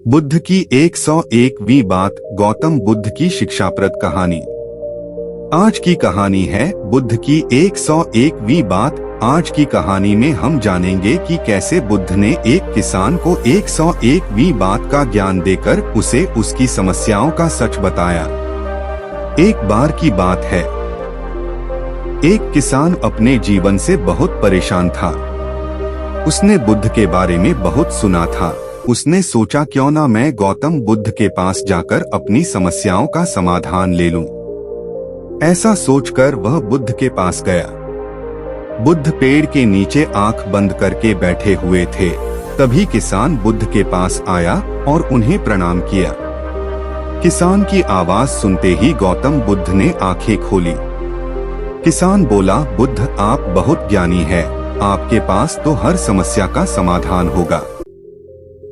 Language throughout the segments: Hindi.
बुद्ध की 101वीं बात, गौतम बुद्ध की शिक्षाप्रद कहानी। आज की कहानी है बुद्ध की 101वीं बात। आज की कहानी में हम जानेंगे कि कैसे बुद्ध ने एक किसान को 101वीं बात का ज्ञान देकर उसे उसकी समस्याओं का सच बताया। एक बार की बात है, एक किसान अपने जीवन से बहुत परेशान था। उसने बुद्ध के बारे में बहुत सुना था। उसने सोचा क्यों ना मैं गौतम बुद्ध के पास जाकर अपनी समस्याओं का समाधान ले लूं। ऐसा सोचकर वह बुद्ध के पास गया। बुद्ध पेड़ के नीचे आंख बंद करके बैठे हुए थे। तभी किसान बुद्ध के पास आया और उन्हें प्रणाम किया। किसान की आवाज सुनते ही गौतम बुद्ध ने आंखें खोली। किसान बोला, बुद्ध आप बहुत ज्ञानी है, आपके पास तो हर समस्या का समाधान होगा।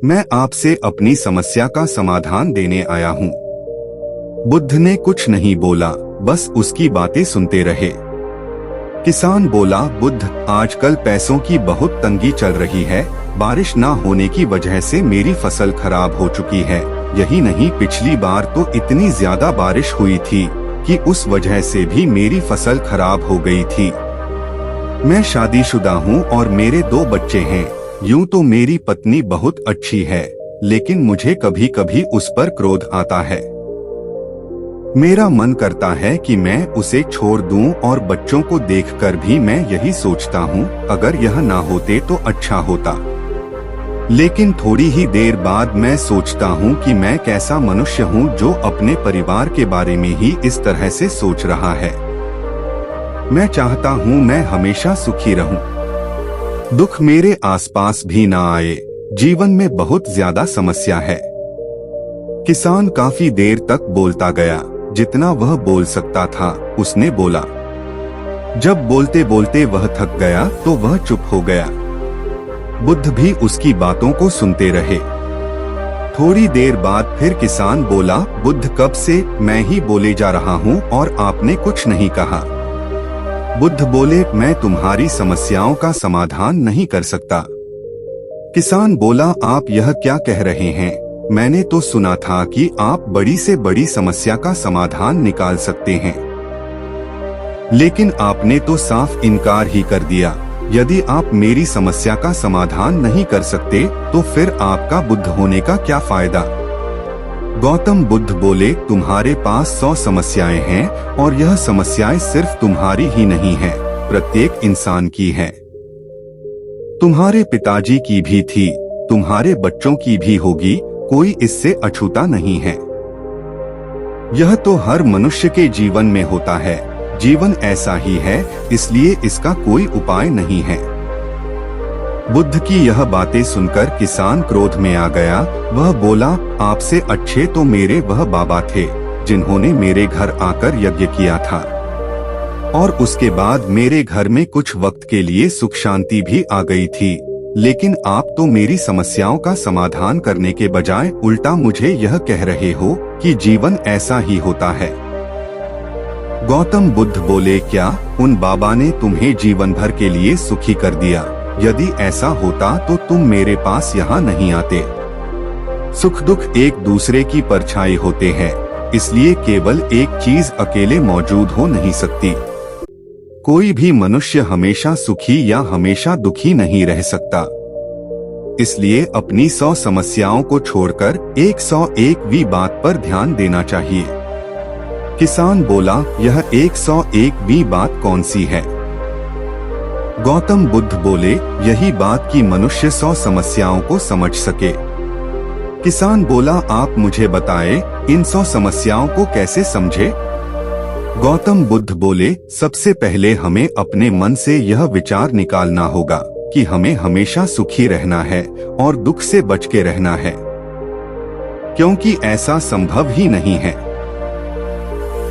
मैं आपसे अपनी समस्या का समाधान देने आया हूँ। बुद्ध ने कुछ नहीं बोला, बस उसकी बातें सुनते रहे। किसान बोला, बुद्ध आजकल पैसों की बहुत तंगी चल रही है। बारिश ना होने की वजह से मेरी फसल खराब हो चुकी है। यही नहीं, पिछली बार तो इतनी ज्यादा बारिश हुई थी कि उस वजह से भी मेरी फसल खराब हो गई थी। मैं शादीशुदा हूँ और मेरे 2 बच्चे हैं। यूं तो मेरी पत्नी बहुत अच्छी है, लेकिन मुझे कभी कभी उस पर क्रोध आता है। मेरा मन करता है कि मैं उसे छोड़ दूं और बच्चों को देखकर भी मैं यही सोचता हूं, अगर यह ना होते तो अच्छा होता। लेकिन थोड़ी ही देर बाद मैं सोचता हूं कि मैं कैसा मनुष्य हूं जो अपने परिवार के बारे में ही इस तरह से सोच रहा है। मैं चाहता हूं मैं हमेशा सुखी रहूं, दुख मेरे आसपास भी ना आए। जीवन में बहुत ज्यादा समस्या है। किसान काफी देर तक बोलता गया, जितना वह बोल सकता था उसने बोला। जब बोलते बोलते वह थक गया तो वह चुप हो गया। बुद्ध भी उसकी बातों को सुनते रहे। थोड़ी देर बाद फिर किसान बोला, बुद्ध कब से मैं ही बोले जा रहा हूँ और आपने कुछ नहीं कहा। बुद्ध बोले, मैं तुम्हारी समस्याओं का समाधान नहीं कर सकता। किसान बोला, आप यह क्या कह रहे हैं? मैंने तो सुना था कि आप बड़ी से बड़ी समस्या का समाधान निकाल सकते हैं, लेकिन आपने तो साफ इनकार ही कर दिया। यदि आप मेरी समस्या का समाधान नहीं कर सकते तो फिर आपका बुद्ध होने का क्या फायदा? गौतम बुद्ध बोले, तुम्हारे पास 100 समस्याएं हैं और यह समस्याएं सिर्फ तुम्हारी ही नहीं है, प्रत्येक इंसान की है। तुम्हारे पिताजी की भी थी, तुम्हारे बच्चों की भी होगी, कोई इससे अछूता नहीं है। यह तो हर मनुष्य के जीवन में होता है। जीवन ऐसा ही है, इसलिए इसका कोई उपाय नहीं है। बुद्ध की यह बातें सुनकर किसान क्रोध में आ गया। वह बोला, आपसे अच्छे तो मेरे वह बाबा थे जिन्होंने मेरे घर आकर यज्ञ किया था, और उसके बाद मेरे घर में कुछ वक्त के लिए सुख शांति भी आ गई थी। लेकिन आप तो मेरी समस्याओं का समाधान करने के बजाय उल्टा मुझे यह कह रहे हो कि जीवन ऐसा ही होता है। गौतम बुद्ध बोले, क्या उन बाबा ने तुम्हें जीवन भर के लिए सुखी कर दिया? यदि ऐसा होता तो तुम मेरे पास यहाँ नहीं आते। सुख दुख एक दूसरे की परछाई होते हैं, इसलिए केवल एक चीज अकेले मौजूद हो नहीं सकती। कोई भी मनुष्य हमेशा सुखी या हमेशा दुखी नहीं रह सकता। इसलिए अपनी 100 समस्याओं को छोड़कर 101वीं बात पर ध्यान देना चाहिए। किसान बोला, यह 101वीं बात कौन सी है? गौतम बुद्ध बोले, यही बात कि मनुष्य 100 समस्याओं को समझ सके। किसान बोला, आप मुझे बताएं, इन 100 समस्याओं को कैसे समझे? गौतम बुद्ध बोले, सबसे पहले हमें अपने मन से यह विचार निकालना होगा कि हमें हमेशा सुखी रहना है और दुख से बच के रहना है, क्योंकि ऐसा संभव ही नहीं है।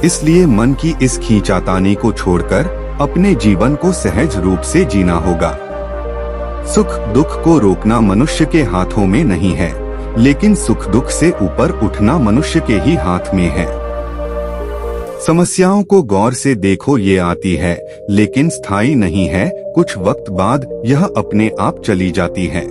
इसलिए मन की इस खींचातानी को छोड़कर अपने जीवन को सहज रूप से जीना होगा। सुख दुख को रोकना मनुष्य के हाथों में नहीं है, लेकिन सुख दुख से ऊपर उठना मनुष्य के ही हाथ में है। समस्याओं को गौर से देखो, ये आती है लेकिन स्थायी नहीं है, कुछ वक्त बाद यह अपने आप चली जाती है।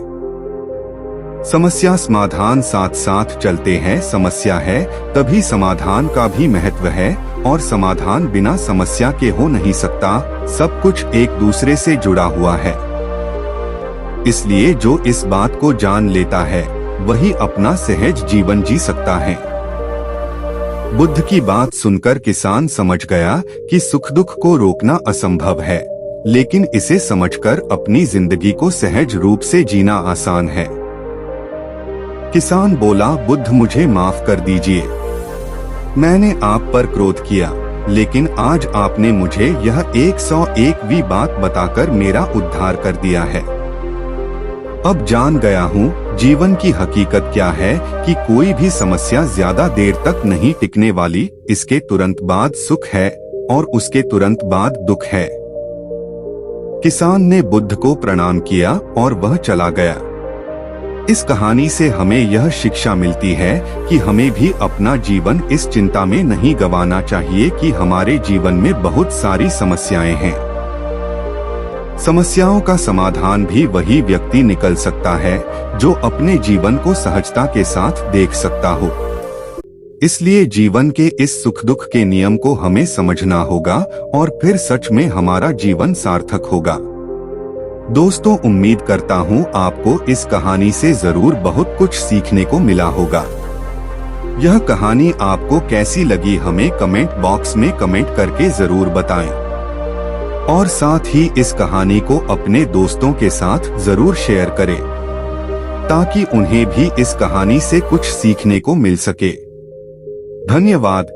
समस्या समाधान साथ साथ चलते हैं। समस्या है तभी समाधान का भी महत्व है और समाधान बिना समस्या के हो नहीं सकता। सब कुछ एक दूसरे से जुड़ा हुआ है। इसलिए जो इस बात को जान लेता है वही अपना सहज जीवन जी सकता है। बुद्ध की बात सुनकर किसान समझ गया कि सुख दुख को रोकना असंभव है, लेकिन इसे समझकर अपनी जिंदगी को सहज रूप से जीना आसान है। किसान बोला, बुद्ध मुझे माफ कर दीजिए। मैंने आप पर क्रोध किया, लेकिन आज आपने मुझे यह 101वीं बात बताकर मेरा उद्धार कर दिया है। अब जान गया हूँ जीवन की हकीकत क्या है कि कोई भी समस्या ज्यादा देर तक नहीं टिकने वाली। इसके तुरंत बाद सुख है और उसके तुरंत बाद दुख है। किसान ने बुद्ध को प्रणाम किया और वह चला गया। इस कहानी से हमें यह शिक्षा मिलती है कि हमें भी अपना जीवन इस चिंता में नहीं गंवाना चाहिए कि हमारे जीवन में बहुत सारी समस्याएं हैं। समस्याओं का समाधान भी वही व्यक्ति निकल सकता है जो अपने जीवन को सहजता के साथ देख सकता हो। इसलिए जीवन के इस सुख दुख के नियम को हमें समझना होगा और फिर सच में हमारा जीवन सार्थक होगा। दोस्तों, उम्मीद करता हूँ आपको इस कहानी से जरूर बहुत कुछ सीखने को मिला होगा। यह कहानी आपको कैसी लगी हमें कमेंट बॉक्स में कमेंट करके जरूर बताएं और साथ ही इस कहानी को अपने दोस्तों के साथ जरूर शेयर करें ताकि उन्हें भी इस कहानी से कुछ सीखने को मिल सके। धन्यवाद।